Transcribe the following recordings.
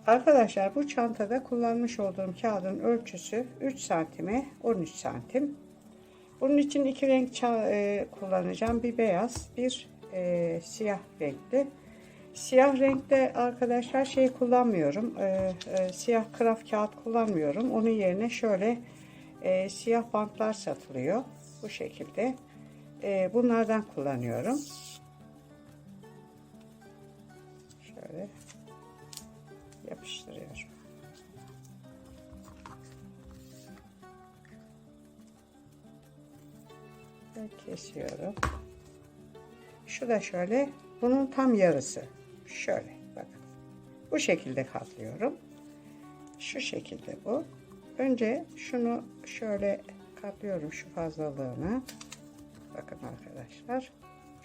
Arkadaşlar bu çantada kullanmış olduğum kağıdın ölçüsü 3 santime 13 santim. Bunun için iki renk kullanacağım. Bir beyaz, bir siyah renkli. Siyah renkte arkadaşlar şey kullanmıyorum. Siyah kraf kağıt kullanmıyorum. Onun yerine şöyle siyah bantlar satılıyor. Bu şekilde. Bunlardan kullanıyorum. Şöyle yapıştırıyorum. Ve kesiyorum. Şu da şöyle, bunun tam yarısı. Şöyle bakın. Bu şekilde katlıyorum. Şu şekilde bu. Önce şunu şöyle katlıyorum, şu fazlalığını. Bakın arkadaşlar.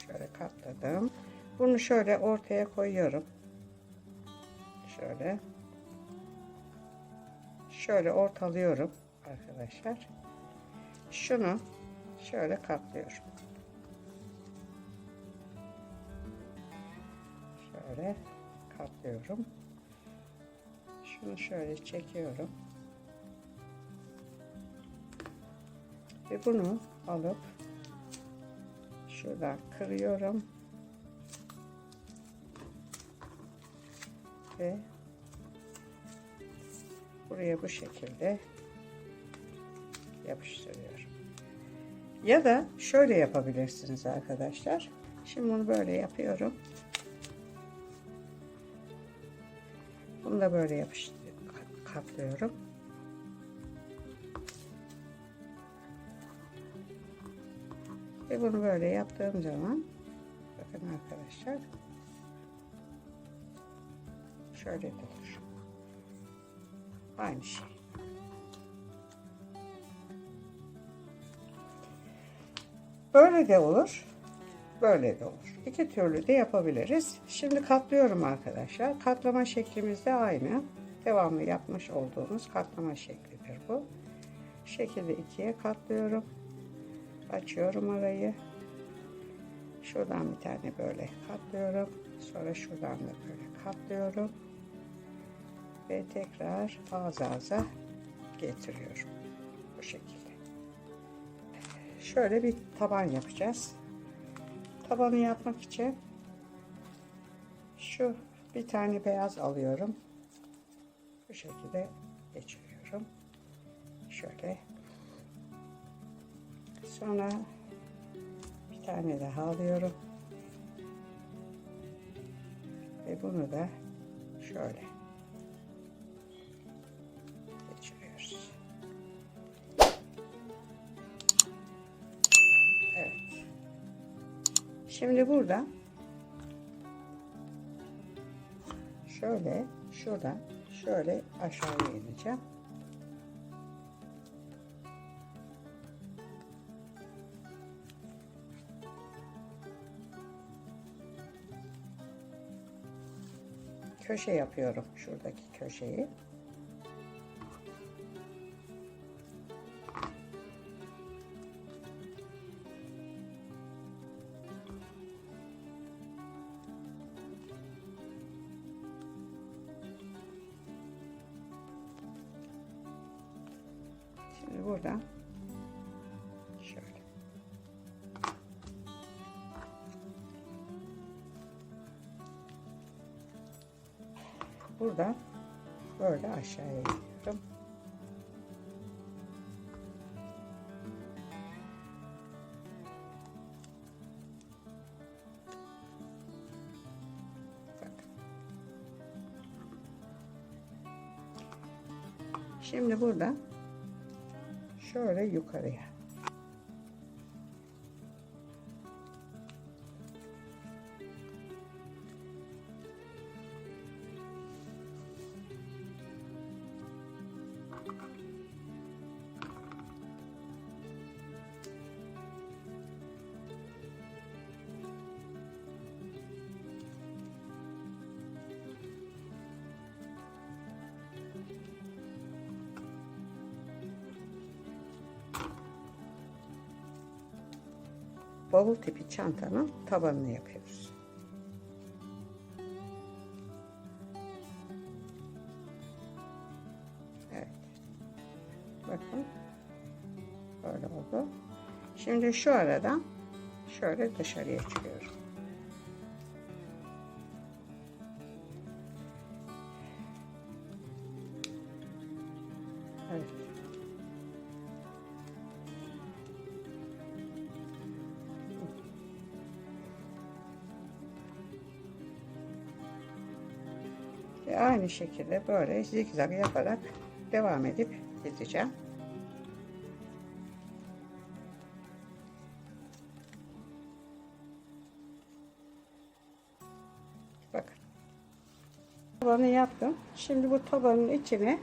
Şöyle katladım. Bunu şöyle ortaya koyuyorum. Şöyle. Şöyle ortalıyorum arkadaşlar. Şunu şöyle katlıyorum. Şöyle katlıyorum. Şunu şöyle çekiyorum. Ve bunu alıp şuradan kırıyorum. Ve buraya bu şekilde yapıştırıyorum. Ya da şöyle yapabilirsiniz arkadaşlar. Şimdi bunu böyle yapıyorum. Bunu da böyle katlıyorum. Ve bunu böyle yaptığım zaman bakın arkadaşlar şöyle de olur. Aynı şey. Böyle de olur. Böyle de olur. İki türlü de yapabiliriz. Şimdi katlıyorum arkadaşlar. Katlama şeklimiz de aynı. Devamlı yapmış olduğumuz katlama şeklidir bu. Şekilde ikiye katlıyorum. Açıyorum arayı. Şuradan bir tane böyle katlıyorum. Sonra şuradan da böyle katlıyorum. Ve tekrar ağız ağza getiriyorum. Bu şekilde. Şöyle bir taban yapacağız. Tabanı yapmak için şu bir tane beyaz alıyorum. Bu şekilde geçiriyorum. Şöyle. Sonra bir tane daha alıyorum. Ve bunu da şöyle geçiriyoruz. Evet. Şimdi burada şöyle şuradan şöyle aşağıya ineceğim. Köşe yapıyorum şuradaki köşeyi. Şimdi buradan şöyle. Buradan böyle aşağıya iniyorum. Şimdi burada şöyle yukarıya. Bavul tipi çantanın tabanını yapıyoruz. oldu. Şimdi şu aradan şöyle dışarıya çıkıyorum. Evet. Ve aynı şekilde böyle zigzag yaparak devam edip gideceğim. Bakın. Tabanı yaptım. Şimdi bu tabanın içine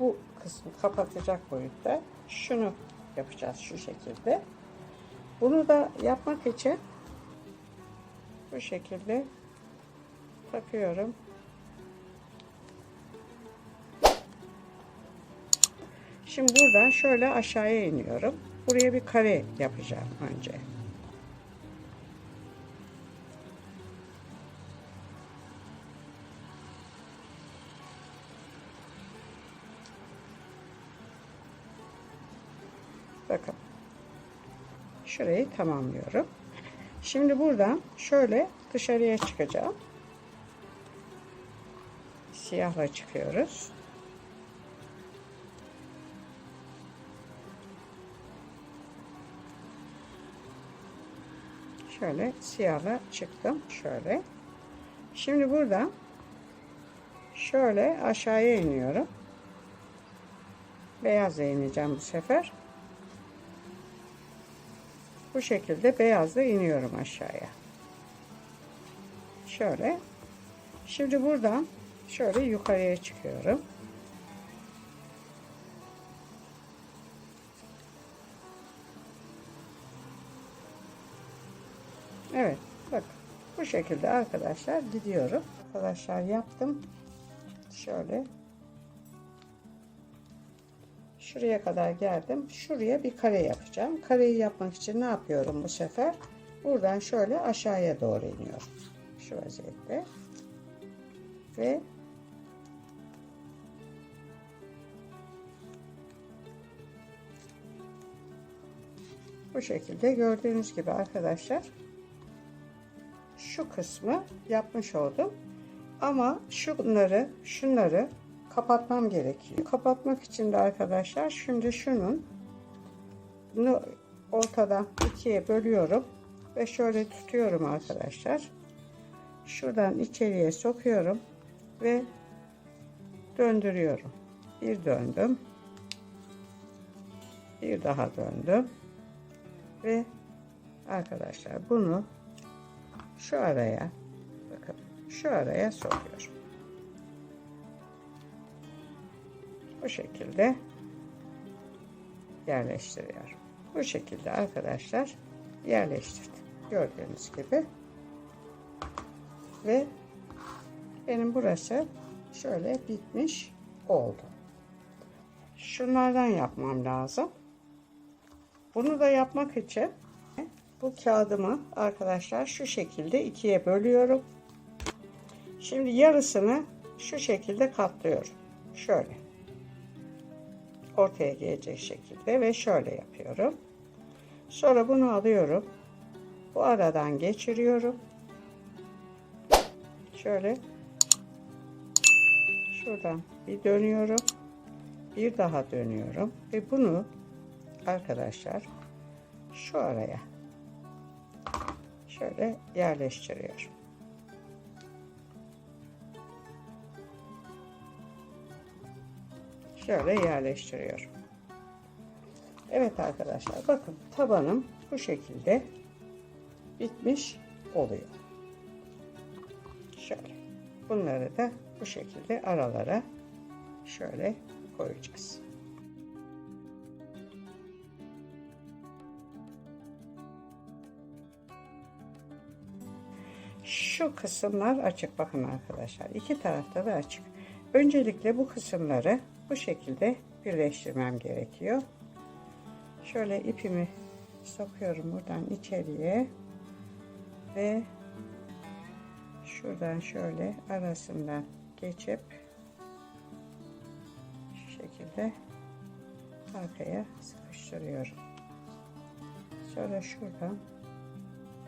bu kısmı kapatacak boyutta şunu yapacağız şu şekilde. Bunu da yapmak için bu şekilde takıyorum. Şimdi buradan şöyle aşağıya iniyorum. Buraya bir kare yapacağım önce. Bakın. Şurayı tamamlıyorum. Şimdi buradan şöyle dışarıya çıkacağım. Siyahla çıkıyoruz. Şöyle siyahla çıktım. Şöyle. Şimdi buradan şöyle aşağıya iniyorum. Beyazla ineceğim bu sefer. Bu şekilde beyazla iniyorum aşağıya. Şöyle. Şimdi buradan şöyle yukarıya çıkıyorum. Evet. Bak. Bu şekilde arkadaşlar gidiyorum. Arkadaşlar yaptım. Şöyle. Şuraya kadar geldim. Şuraya bir kare yapacağım. Kareyi yapmak için ne yapıyorum bu sefer? Buradan şöyle aşağıya doğru iniyorum. Şu vaziyette. Ve bu şekilde gördüğünüz gibi arkadaşlar şu kısmı yapmış oldum. Ama şunları kapatmam gerekiyor. Kapatmak için de arkadaşlar şimdi bunu ortadan ikiye bölüyorum ve şöyle tutuyorum arkadaşlar. Şuradan içeriye sokuyorum ve döndürüyorum. Bir döndüm. Bir daha döndüm. Ve arkadaşlar bunu şu araya, bakın şu araya sokuyorum. Bu şekilde yerleştiriyorum. Bu şekilde arkadaşlar yerleştirdim. Gördüğünüz gibi. Ve benim burası şöyle bitmiş oldu. Şunlardan yapmam lazım. Bunu da yapmak için bu kağıdımı arkadaşlar şu şekilde ikiye bölüyorum. Şimdi yarısını şu şekilde katlıyorum. Şöyle. Ortaya gelecek şekilde ve şöyle yapıyorum. Sonra bunu alıyorum. Bu aradan geçiriyorum. Şöyle. Şuradan bir dönüyorum. Bir daha dönüyorum. Ve bunu arkadaşlar şu araya şöyle yerleştiriyorum. Şöyle yerleştiriyorum. Evet arkadaşlar bakın tabanım bu şekilde bitmiş oluyor. Şöyle. Bunları da bu şekilde aralara şöyle koyacağız. Şu kısımlar açık bakın arkadaşlar. İki tarafta da açık. Öncelikle bu kısımları bu şekilde birleştirmem gerekiyor. Şöyle ipimi sokuyorum buradan içeriye ve şuradan şöyle arasından geçip şu şekilde arkaya sıkıştırıyorum. Sonra şuradan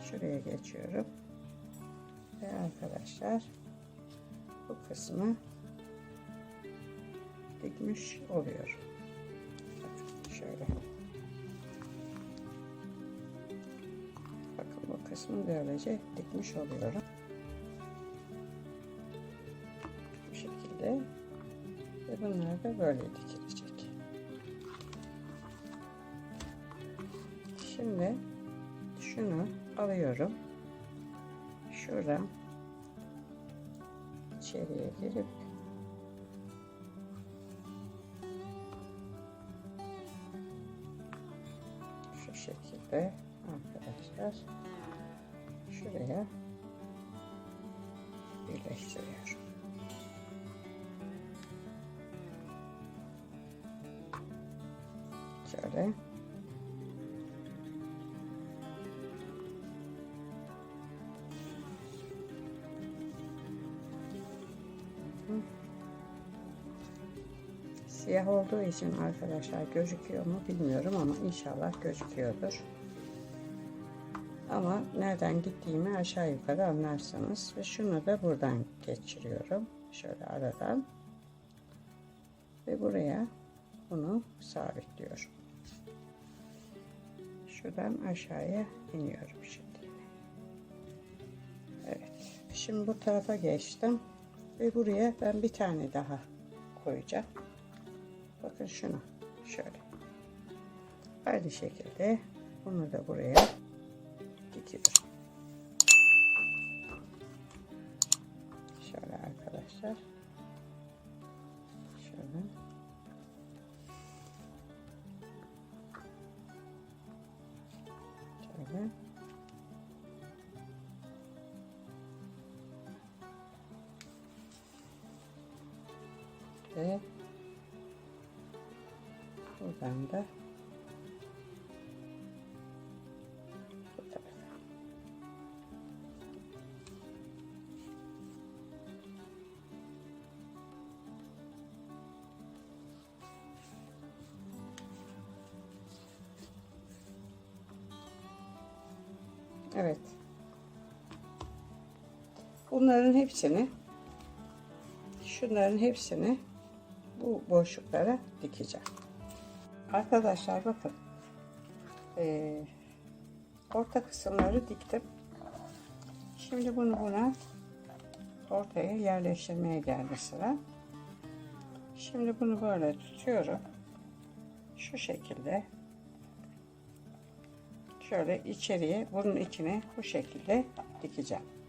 şuraya geçiyorum. Ve arkadaşlar bu kısmı dikmiş oluyorum. Bakın şöyle. Bakın bu kısmı böylece dikmiş oluyorum. Bu şekilde. Ve bunlar da böyle dikilecek. Şimdi şunu alıyorum. Şuradan içeriye girip şu şekilde arkadaşlar şuraya birleştiriyorum. Şöyle. Siyah olduğu için arkadaşlar gözüküyor mu bilmiyorum ama inşallah gözüküyordur. Ama nereden gittiğimi aşağı yukarı anlarsınız. Ve şunu da buradan geçiriyorum. Şöyle aradan. Ve buraya bunu sabitliyorum. Şuradan aşağıya iniyorum şimdi. Evet. Şimdi bu tarafa geçtim. Ve buraya ben bir tane daha koyacağım. Bakın şunu. Şöyle. Aynı şekilde bunu da buraya dikiyorum. Şöyle arkadaşlar. Şöyle. Şöyle. Ve buradan da bu tarafa. Evet. Bunların hepsini, şunların hepsini bu boşluklara dikeceğim. Arkadaşlar bakın. Orta kısımları diktim. Şimdi bunu buna ortaya yerleştirmeye geldi sıra. Şimdi bunu böyle tutuyorum. Şu şekilde. Şöyle içeriye bunun içine bu şekilde dikeceğim.